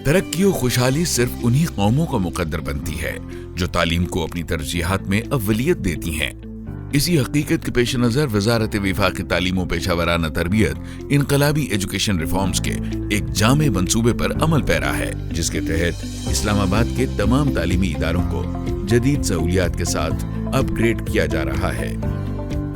ترقی و خوشحالی صرف انہی قوموں کا مقدر بنتی ہے جو تعلیم کو اپنی ترجیحات میں اولیت دیتی ہیں۔ اسی حقیقت کے پیش نظر وزارت وفاقی تعلیم و پیشہ ورانہ تربیت انقلابی ایجوکیشن ریفارمز کے ایک جامع منصوبے پر عمل پیرا ہے، جس کے تحت اسلام آباد کے تمام تعلیمی اداروں کو جدید سہولیات کے ساتھ اپ گریڈ کیا جا رہا ہے۔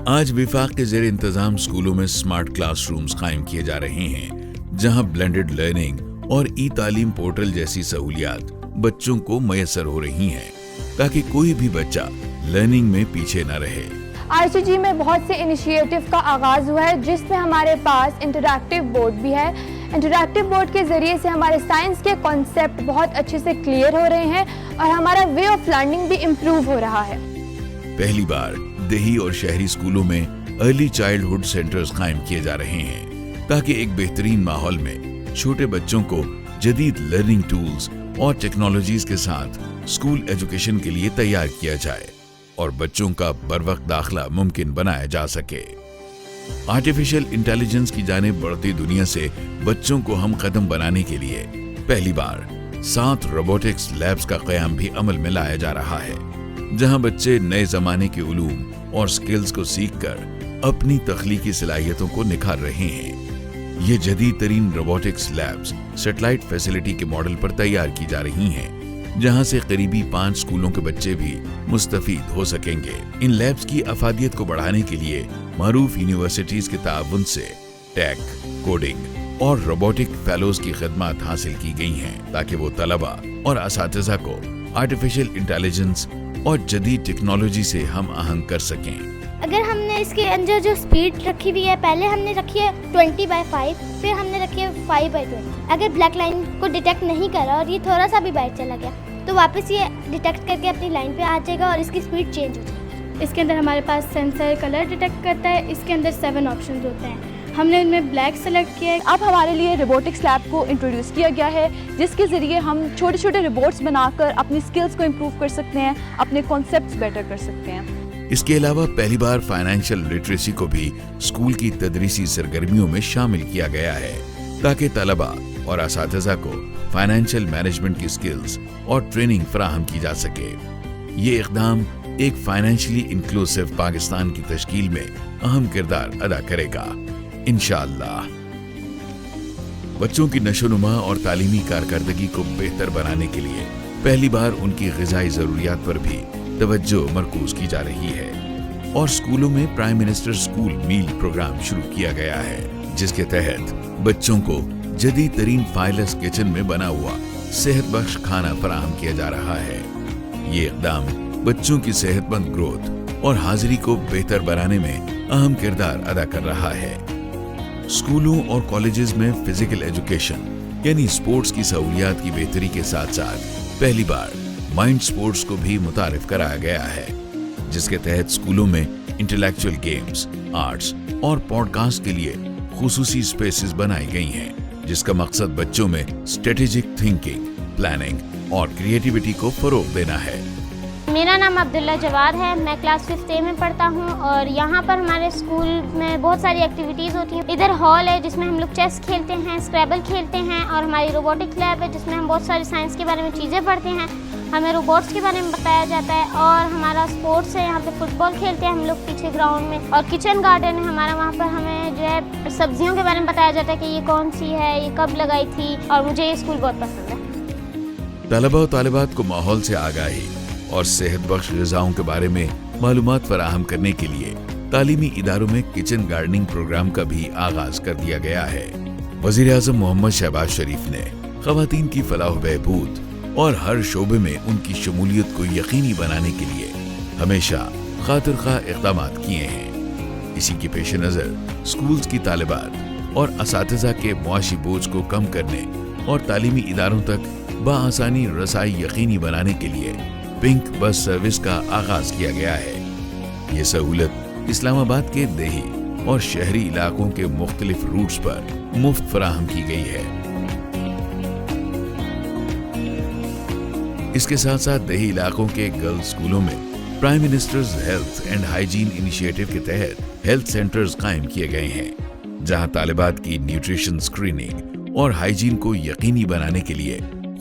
آج وفاق کے زیر انتظام اسکولوں میں اسمارٹ کلاس رومز قائم کیے جا رہے ہیں، جہاں بلینڈڈ لرننگ اور ای تعلیم پورٹل جیسی سہولیات بچوں کو میسر ہو رہی ہیں تاکہ کوئی بھی بچہ لرننگ میں پیچھے نہ رہے۔ RCG میں بہت سے انیشیٹو کا آغاز ہوا ہے، جس میں ہمارے پاس انٹریکٹیو بورڈ بھی ہے۔ انٹریکٹیو بورڈ کے ذریعے سے ہمارے سائنس کے کانسیپٹ بہت اچھے سے کلیئر ہو رہے ہیں اور ہمارا وے آف لرننگ بھی امپروو ہو رہا ہے۔ پہلی بار دیہی اور شہری اسکولوں میں ارلی چائلڈہڈ سینٹرز قائم کیے جا رہے ہیں تاکہ ایک بہترین ماحول میں چھوٹے بچوں کو جدید لرننگ ٹولز اور ٹیکنالوجیز کے ساتھ اسکول ایجوکیشن کے لیے تیار کیا جائے اور بچوں کا بروقت داخلہ ممکن بنایا جا سکے۔ آرٹیفیشل انٹیلیجنس کی جانب بڑھتی دنیا سے بچوں کو ہم قدم بنانے کے لیے پہلی بار 7 روبوٹکس لیبز کا قیام بھی عمل میں لایا جا رہا ہے، جہاں بچے نئے زمانے کے علوم اور سکلز کو سیکھ کر اپنی تخلیقی صلاحیتوں کو نکھار رہے ہیں۔ یہ جدید ترین روبوٹکس لیبز سیٹلائٹ فیسلٹی کے ماڈل پر تیار کی جا رہی ہیں، جہاں سے قریبی 5 اسکولوں کے بچے بھی مستفید ہو سکیں گے۔ ان لیبز کی افادیت کو بڑھانے کے لیے معروف یونیورسٹیز کے تعاون سے ٹیک، کوڈنگ اور روبوٹک فیلوز کی خدمات حاصل کی گئی ہیں تاکہ وہ طلبہ اور اساتذہ کو آرٹیفیشل انٹیلیجنس اور جدید ٹیکنالوجی سے ہم آہنگ کر سکیں۔ اگر ہم نے اس کے اندر جو سپیڈ رکھی ہوئی ہے، پہلے ہم نے رکھی ہے 20/5، پھر ہم نے رکھی ہے 5/20۔ اگر بلیک لائن کو ڈیٹیکٹ نہیں کرا اور یہ تھوڑا سا بھی بائٹ چلا گیا تو واپس یہ ڈیٹیکٹ کر کے اپنی لائن پہ آ جائے گا اور اس کی سپیڈ چینج ہو جائے گی۔ اس کے اندر ہمارے پاس سینسر کلر ڈیٹیکٹ کرتا ہے۔ اس کے اندر 7 آپشنز ہوتے ہیں، ہم نے ان میں بلیک سلیکٹ کیا ہے۔ اب ہمارے لیے روبوٹکس لیب کو انٹروڈیوس کیا گیا ہے، جس کے ذریعے ہم چھوٹے چھوٹے روبوٹس بنا کر اپنی سکلز کو امپروو کر سکتے ہیں، اپنے کانسیپٹس بیٹر کر سکتے ہیں۔ اس کے علاوہ پہلی بار فائنینشیل لٹریسی کو بھی اسکول کی تدریسی سرگرمیوں میں شامل کیا گیا ہے تاکہ طلبہ اور اساتذہ کو فائنینشیل مینجمنٹ کی سکلز اور ٹریننگ فراہم کی جا سکے۔ یہ اقدام ایک فائنینشلی انکلوسیو پاکستان کی تشکیل میں اہم کردار ادا کرے گا انشاءاللہ۔ بچوں کی نشوونما اور تعلیمی کارکردگی کو بہتر بنانے کے لیے پہلی بار ان کی غذائی ضروریات پر بھی توجہ مرکوز کی جا رہی ہے اور اسکولوں میں پرائم منسٹر اسکول میل پروگرام شروع کیا گیا ہے، جس کے تحت بچوں کو جدید ترین فائرلیس کچن میں بنا ہوا صحت بخش کھانا فراہم کیا جا رہا ہے۔ یہ اقدام بچوں کی صحت مند گروتھ اور حاضری کو بہتر بنانے میں اہم کردار ادا کر رہا ہے۔ اسکولوں اور کالجز میں فزیکل ایجوکیشن یعنی اسپورٹس کی سہولیات کی بہتری کے ساتھ ساتھ پہلی بار مائنڈ اسپورٹس کو بھی متعارف کرایا گیا ہے، جس کے تحت اسکولوں میں انٹلیکچوئل گیمز، آرٹس اور پوڈ کاسٹ کے لیے خصوصی اسپیسز بنائی گئی ہیں، جس کا مقصد بچوں میں اسٹریٹجک تھنکنگ، پلاننگ اور کریٹیوٹی کو فروغ دینا ہے۔ میرا نام عبداللہ جواد ہے، میں کلاس 5 میں پڑھتا ہوں اور یہاں پر ہمارے اسکول میں بہت ساری ایکٹیویٹیز ہوتی ہیں۔ ادھر ہال ہے جس میں ہم لوگ چیس کھیلتے ہیں، اسکریبل کھیلتے ہیں، اور ہماری روبوٹک لیب ہے جس میں ہم بہت ساری سائنس کے بارے میں چیزیں پڑھتے ہیں، ہمیں روبوٹس کے بارے میں بتایا جاتا ہے، اور ہمارا اسپورٹس ہے، یہاں پہ فٹ بال کھیلتے ہیں ہم لوگ پیچھے گراؤنڈ میں، اور کچن گارڈن ہے ہمارا، وہاں پر ہمیں جو ہے سبزیوں کے بارے میں بتایا جاتا ہے کہ یہ کون سی ہے، یہ کب لگائی تھی، اور مجھے یہ اسکول بہت پسند ہے۔ طلبہ و طالبات کو ماحول سے آگاہی اور صحت بخش غذاؤں کے بارے میں معلومات فراہم کرنے کے لیے تعلیمی اداروں میں کچن گارڈننگ پروگرام کا بھی آغاز کر دیا گیا ہے۔ وزیر اعظم محمد شہباز شریف نے خواتین کی فلاح و بہبود اور ہر شعبے میں ان کی شمولیت کو یقینی بنانے کے لیے ہمیشہ خاطر خواہ اقدامات کیے ہیں۔ اسی کے پیش نظر اسکولز کی طالبات اور اساتذہ کے معاشی بوجھ کو کم کرنے اور تعلیمی اداروں تک بآسانی رسائی یقینی بنانے کے لیے پنک بس سروس کا آغاز کیا گیا ہے۔ یہ سہولت اسلام آباد کے دیہی اور شہری علاقوں کے مختلف روٹس پر مفت فراہم کی گئی ہے۔ اس کے ساتھ ساتھ دیہی علاقوں کے گرلز اسکولوں میں prime ministers health and hygiene initiative کے تحت ہیلتھ سینٹرز قائم کیے گئے ہیں، جہاں طالبات کی نیوٹریشن اسکریننگ اور ہائیجین کو یقینی بنانے کے لیے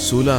16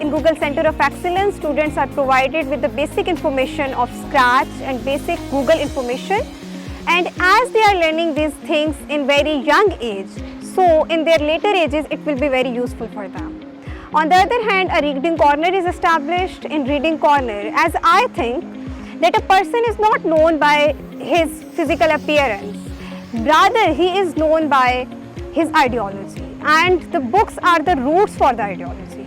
In Google Center of Excellence, students are provided with the basic information of Scratch and basic Google information, and as they are learning these things in very young age, so in their later ages it will be very useful for them. On the other hand, a reading corner is established. In reading corner, as I think that a person is not known by his physical appearance, rather he is known by his ideology, and the books are the roots for the ideology.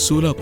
16